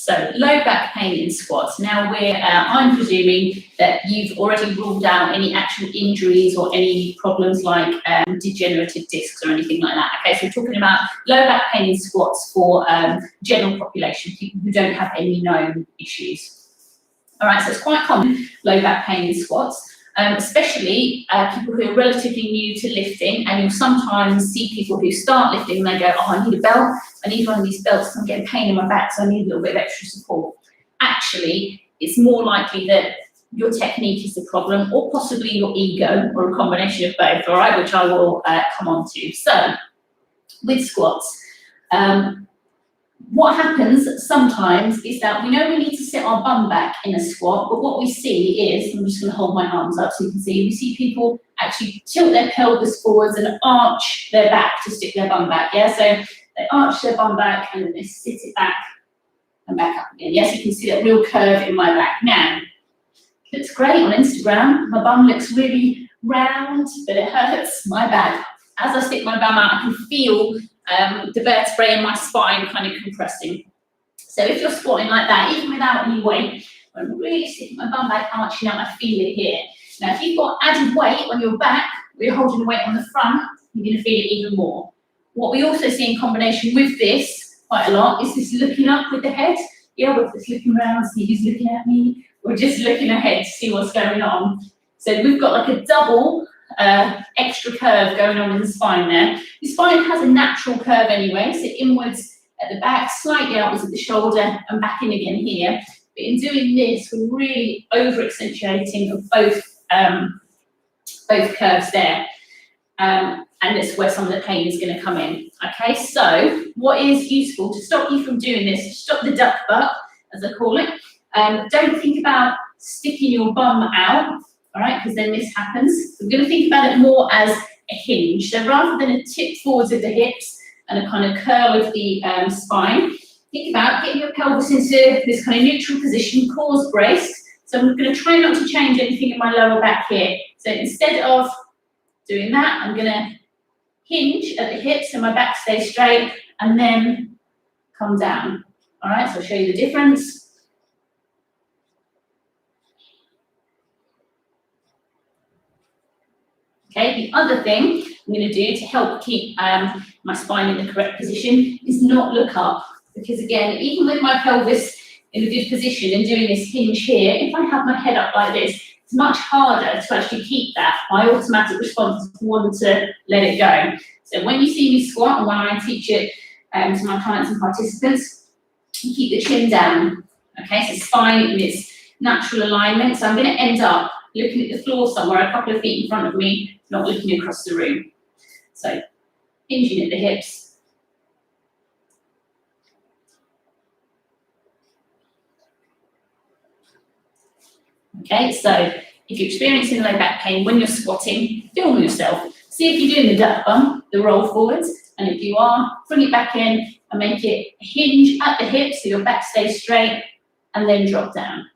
So low back pain in squats. Now I'm presuming that you've already ruled out any actual injuries or any problems like degenerative discs or anything like that. Okay, so we're talking about low back pain in squats for general population, people who don't have any known issues. All right, so it's quite common, low back pain in squats. Especially people who are relatively new to lifting, and you'll sometimes see people who start lifting and they go, oh, I need a belt, I need one of these belts, I'm getting pain in my back, so I need a little bit of extra support. Actually, it's more likely that your technique is the problem, or possibly your ego, or a combination of both, all right, which I will come on to. So, with squats, what happens sometimes is that we know we need to sit our bum back in a squat, but what we see is, I'm just going to hold my arms up so you can see, we see people actually tilt their pelvis forwards and arch their back to stick their bum back, yeah? So they arch their bum back and then they sit it back and back up again. Yes, you can see that real curve in my back. Now, it looks great on Instagram. My bum looks really round, but it hurts my back. As I stick my bum out, I can feel the vertebrae in my spine kind of compressing. So if you're squatting like that, even without any weight, I'm really sticking my bum back, arching out, I feel it here. Now, if you've got added weight on your back, or you're holding the weight on the front, you're going to feel it even more. What we also see in combination with this quite a lot is this looking up with the head. Yeah, we're just looking around, see who's looking at me. We're just looking ahead to see what's going on. So we've got like a double extra curve going on in the spine there. The spine has a natural curve anyway, so inwards at the back, slightly outwards at the shoulder, and back in again here. But in doing this, we're really over-accentuating of both curves there. And that's where some of the pain is going to come in. Okay, so what is useful to stop you from doing this, stop the duck butt, as I call it. Don't think about sticking your bum out, all right, because then this happens. We're going to think about it more as a hinge. So rather than a tip forwards of the hips and a kind of curl of the spine, think about getting your pelvis into this kind of neutral position, cores braced. So I'm going to try not to change anything in my lower back here. So instead of doing that, I'm going to hinge at the hips so my back stays straight and then come down. All right, so I'll show you the difference. Okay, the other thing I'm going to do to help keep my spine in the correct position is not look up. Because again, even with my pelvis in a good position and doing this hinge here, if I have my head up like this, it's much harder to actually keep that. My automatic response is to want to let it go. So when you see me squat, and when I teach it to my clients and participants, you keep the chin down. Okay, so spine in its natural alignment. So I'm going to end up looking at the floor somewhere, a couple of feet in front of me, not looking across the room. So hinging at the hips. Okay, so if you're experiencing low back pain when you're squatting, film yourself. See if you're doing the duck bum, the roll forwards, and if you are, bring it back in and make it hinge at the hips so your back stays straight, and then drop down.